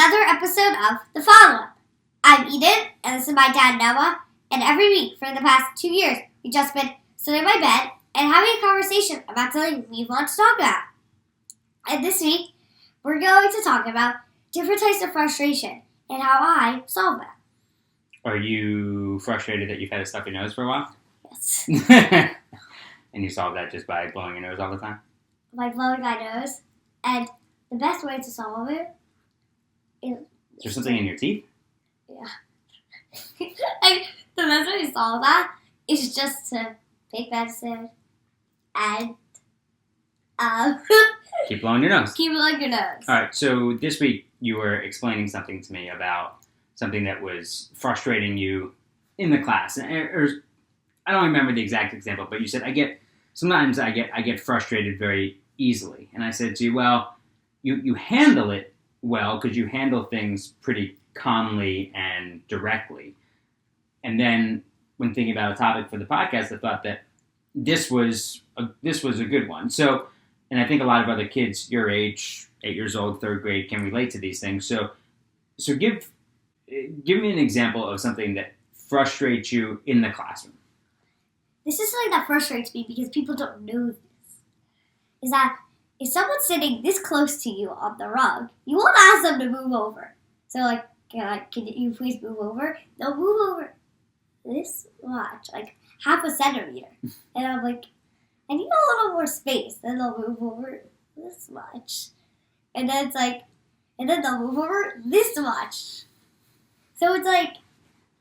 another episode of The Follow-Up. I'm Eden, and this is my dad, Noah, and every week for the past 2 years, we've just been sitting in my bed and having a conversation about something we want to talk about. And this week, we're going to talk about different types of frustration and how I solve them. Are you frustrated that you've had to stuff your nose for a while? Yes. And you solve that just by blowing your nose all the time? By blowing my nose, and the best way to solve it is there something in your teeth? Yeah. The best way to solve that is just to take medicine and keep blowing your nose. Keep blowing your nose. All right, so this week you were explaining something to me about something that was frustrating you in the class. Or I don't remember the exact example, but you said, sometimes I get frustrated very easily. And I said to you, well, you handle it well because you handle things pretty calmly and directly. And then when thinking about a topic for the podcast, I thought that this was a good one. So, and I think a lot of other kids your age, 8 years old, third grade, can relate to these things. So give me an example of something that frustrates you in the classroom. This is something that frustrates me because people don't know this. Is that if someone's sitting this close to you on the rug, you won't ask them to move over. So like, can you please move over? They'll move over this much, like half a centimeter. And I'm like, I need a little more space. Then they'll move over this much. And then it's like, and then they'll move over this much. So it's like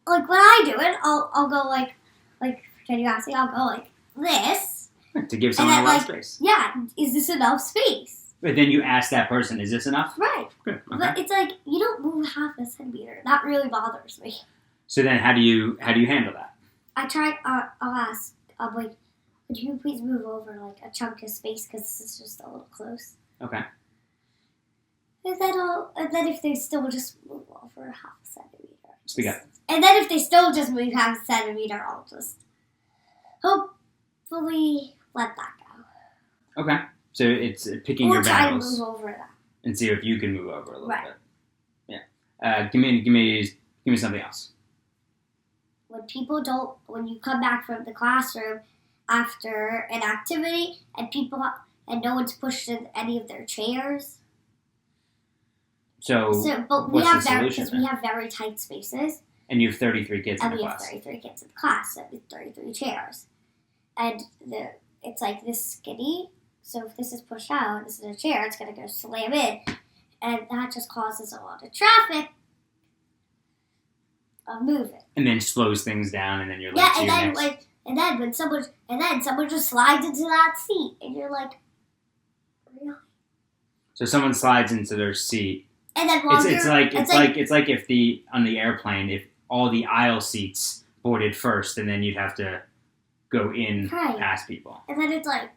when I do it, I'll go like pretend you ask me, I'll go like this. To give someone a lot of space. Yeah, is this enough space? But then you ask that person, is this enough? Right. Good. Okay. But it's like, you don't move half a centimeter. That really bothers me. So then how do you handle that? I'll ask, I'm like, would you please move over like a chunk of space because this is just a little close? Okay. And then if they still just move over half a centimeter. Speak up. And then if they still just move half a centimeter, I'll just hopefully let that go. Okay. So it's picking your battles. Or try to move over that. And see if you can move over a little right. bit. Yeah. Give me something else. When you come back from the classroom after an activity and no one's pushed in any of their chairs. But we have very tight spaces. And you have 33 kids in the class. And we have 33 kids in the class, so with 33 chairs. And it's like this skinny, so if this is pushed out, this is a chair, it's going to go slam in. And that just causes a lot of traffic of moving. And then slows things down, and then you're like, and then someone just slides into that seat, and you're like, really? So someone slides into their seat. And then it's like if on the airplane, if all the aisle seats boarded first, and then you'd have to go in past people. And then it's like,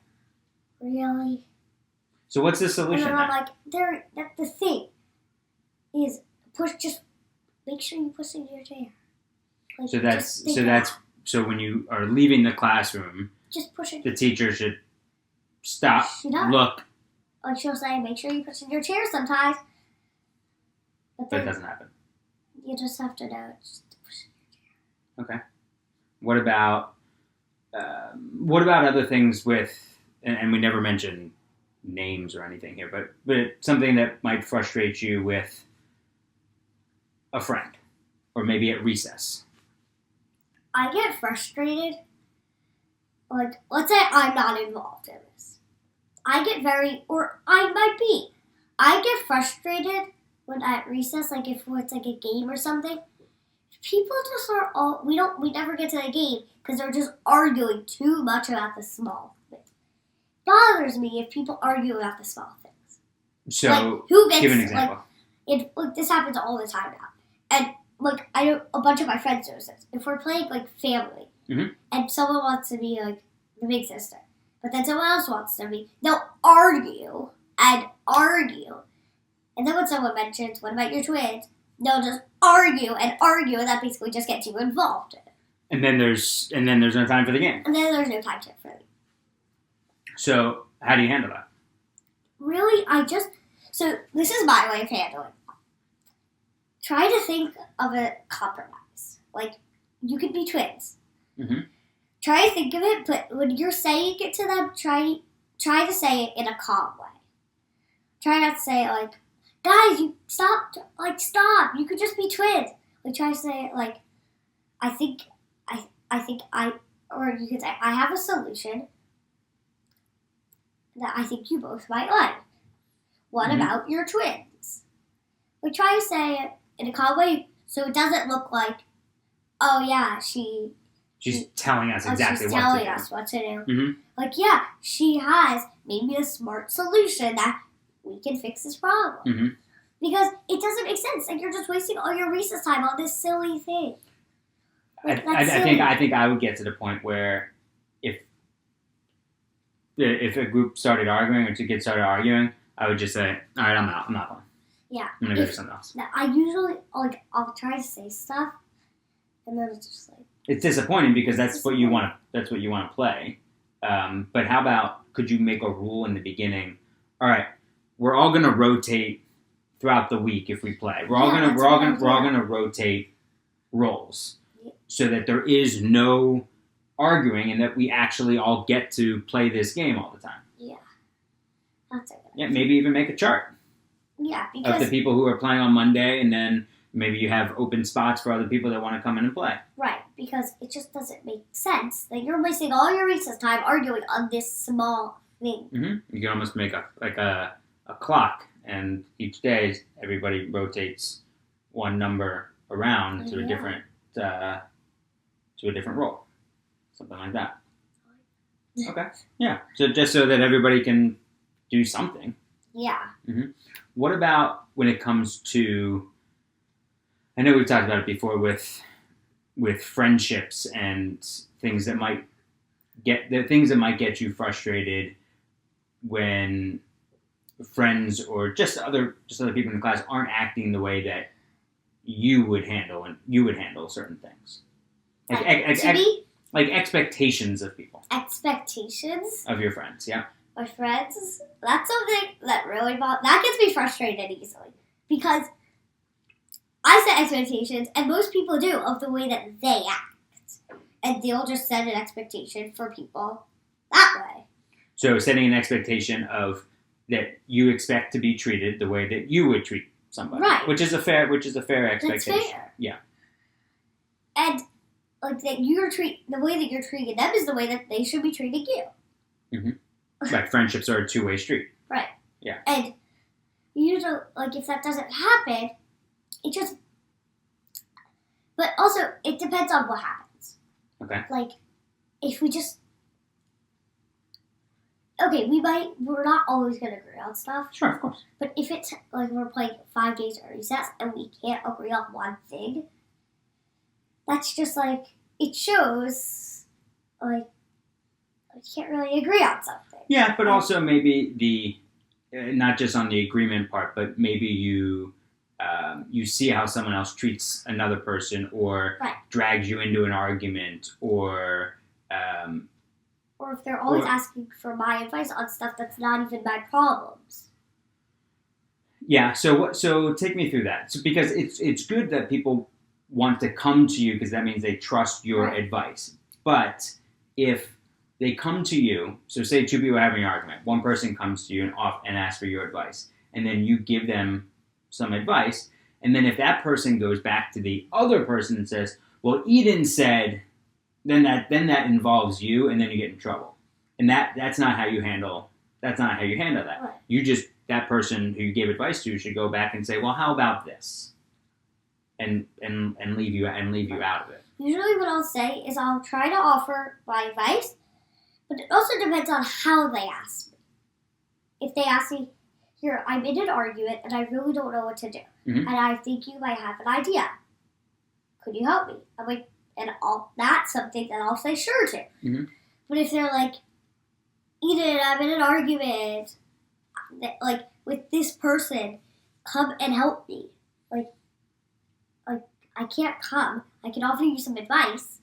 really? So what's the solution? And then I'm like, the thing is just make sure you push in your chair. So when you are leaving the classroom, just push it. The teacher should stop, look. Like she'll say, make sure you push in your chair sometimes. But it doesn't happen. You just have to know just to push in your chair. Okay. What about other things with, and we never mention names or anything here, but something that might frustrate you with a friend, or maybe at recess? I get frustrated, like, let's say I'm not involved in this. I get frustrated when at recess, like if it's like a game or something, people just we never get to the game because they're just arguing too much about the small things. It bothers me if people argue about the small things. So, give an example. This happens all the time now. And, I know a bunch of my friends do this. If we're playing, family, mm-hmm. and someone wants to be, the big sister, but then someone else wants to be, they'll argue and argue. And then when someone mentions, what about your twins? They'll just argue, and that basically just gets you involved in it. And then there's no time for the game. And then there's no time for the game. So, how do you handle that? Really, so this is my way of handling. try to think of a compromise. Like, you could be twins. Mm-hmm. Try to think of it, but when you're saying it to them, try to say it in a calm way. Try not to say it like, guys, you stop, you could just be twins. Like, try to say it like, or you could say, I have a solution that I think you both might like. What about your twins? Like, try to say it in a calm way so it doesn't look like, oh yeah, she's telling us exactly what to do. Mm-hmm. Like, yeah, she has maybe a smart solution that we can fix this problem. Mm-hmm. Because it doesn't make sense. Like, you're just wasting all your recess time on this silly thing. Like, I think I would get to the point where if a group started arguing or two kids started arguing, I would just say, all right, I'm out. I'm not going. Yeah. I'm going to go do something else. I usually, I'll try to say stuff, and then it's just like... It's disappointing because that's what you want to play. But how about, could you make a rule in the beginning? All right, we're all going to rotate throughout the week if we play. We're all going to rotate roles so that there is no arguing and that we actually all get to play this game all the time. Yeah. That's it. Yeah, maybe even make a chart. Yeah, because... Of the people who are playing on Monday, and then maybe you have open spots for other people that want to come in and play. Right, because it just doesn't make sense that you're wasting all your recess time arguing on this small thing. Mm-hmm. You can almost make a clock, and each day everybody rotates one number around to a different role, something like that. Okay, yeah. So just so that everybody can do something. Yeah. Mm-hmm. What about when it comes to? I know we've talked about it before with friendships and things that might get you frustrated when friends or just other people in the class aren't acting the way that you would handle certain things. Like expectations of people. Expectations of your friends, yeah. My friends, that's something that really that gets me frustrated easily because I set expectations, and most people do, of the way that they act. And they'll just set an expectation for people that way. So setting an expectation of that you expect to be treated the way that you would treat somebody. Right. Which is a fair expectation. That's fair. Yeah. And like the way that you're treating them is the way that they should be treating you. Mm-hmm. Like friendships are a two-way street. Right. Yeah. And usually, like, if that doesn't happen, but also, it depends on what happens. Okay. Like, if we just... Okay, we're not always going to agree on stuff. Sure, of course. But if it's, like, we're playing 5 days at recess and we can't agree on one thing, that's just, like, it shows, like, we can't really agree on something. Yeah, but also maybe not just on the agreement part, but maybe you see how someone else treats another person or drags you into an argument or if they're always asking for my advice on stuff that's not even my problems. Yeah, so take me through that. So because it's good that people want to come to you because that means they trust your advice. But if they come to you, so say two people are having an argument, one person comes to you and asks for your advice, and then you give them some advice, and then if that person goes back to the other person and says, well, Eden said, then that involves you, and then you get in trouble. And that's not how you handle that. Right. You just, that person who you gave advice to should go back and say, well, how about this? And leave you out of it. Usually what I'll say is I'll try to offer my advice, but it also depends on how they ask me. If they ask me, here, I'm in an argument and I really don't know what to do. Mm-hmm. And I think you might have an idea. Could you help me? I'm like, that's something that I'll say sure to. Mm-hmm. But if they're like, Eden, I'm in an argument, like, with this person, come and help me. Like, I can't come. I can offer you some advice.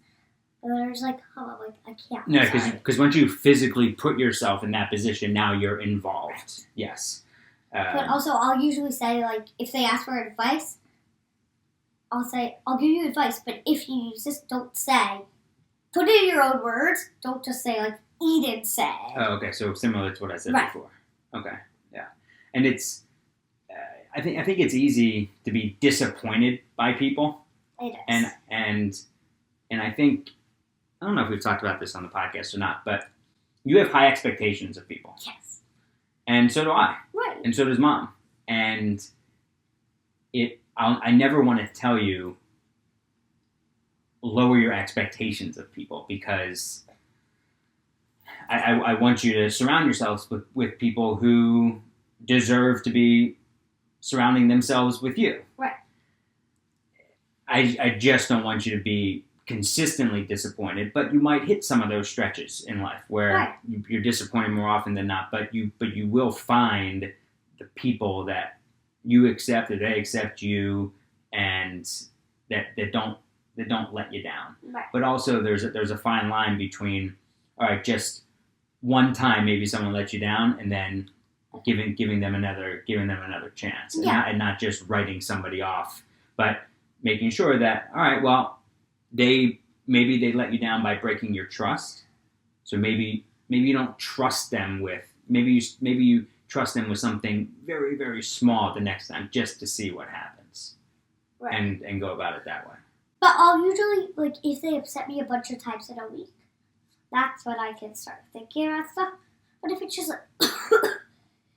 And they're just like, oh, I can't. No, because once you physically put yourself in that position, now you're involved. Yes. But also, I'll usually say, like, if they ask for advice, I'll say, I'll give you advice, but if you use this, don't say. Put it in your own words. Don't just say, like, Eden said. Oh, okay. So similar to what I said Right. before. Okay. Yeah. And it's, I think it's easy to be disappointed by people. It is. And I think, I don't know if we've talked about this on the podcast or not, but you have high expectations of people. Yes. And so do I. Right. And so does Mom. And I never want to tell you lower your expectations of people, because I want you to surround yourselves with people who deserve to be surrounding themselves with you. Right. I just don't want you to be consistently disappointed, but you might hit some of those stretches in life where Right. you're disappointed more often than not, but you will find the people that you accept, that they accept you, and that don't let you down. Right. But also there's a fine line between, all right, just one time maybe someone let you down, and then giving them another chance, and not just writing somebody off, but making sure that, all right, well, maybe they let you down by breaking your trust. So maybe you don't trust them with, maybe you trust them with something very, very small the next time, just to see what happens. Right. And go about it that way. But I'll usually, like, if they upset me a bunch of times in a week, that's when I can start thinking about stuff. But if it's just like,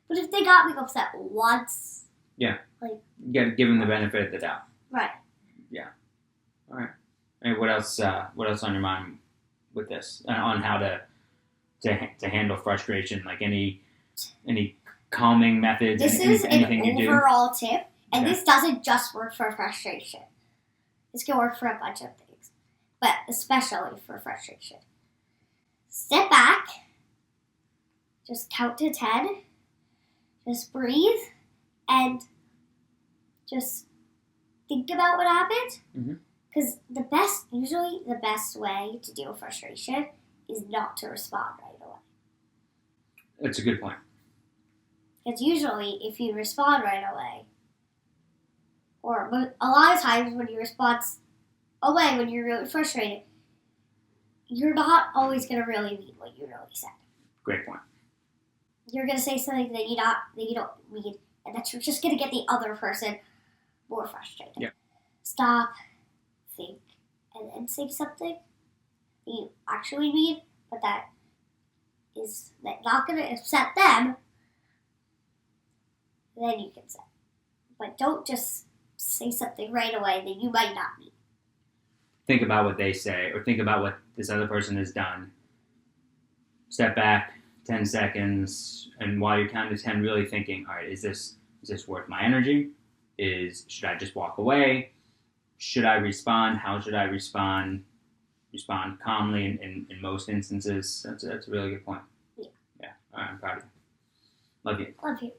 but if they got me upset once. Yeah. Like. You got to give them the benefit of the doubt. Right. Yeah. All right. And what else on your mind with this? On how to handle frustration? Like any calming methods? This is anything an you do? overall tip, and Okay. this doesn't just work for frustration. This can work for a bunch of things, but especially for frustration. Step back, just count to 10, just breathe, and just think about what happened. Mhm. Because usually the best way to deal with frustration is not to respond right away. That's a good point. Because usually, if you respond right away, or a lot of times when you respond away when you're really frustrated, you're not always going to really mean what you really said. Great point. You're going to say something that you don't mean, and that's just going to get the other person more frustrated. Yeah. Stop, think, and then say something that you actually mean, but that is not going to upset them. Then you can say. But don't just say something right away that you might not mean. Think about what they say, or think about what this other person has done. Step back 10 seconds, and while you're counting to 10, really thinking, all right, is this worth my energy? Should I just walk away? Should I respond? How should I respond? Respond calmly in most instances. That's a really good point. Yeah. Yeah. All right, I'm proud of you. Love you. Love you.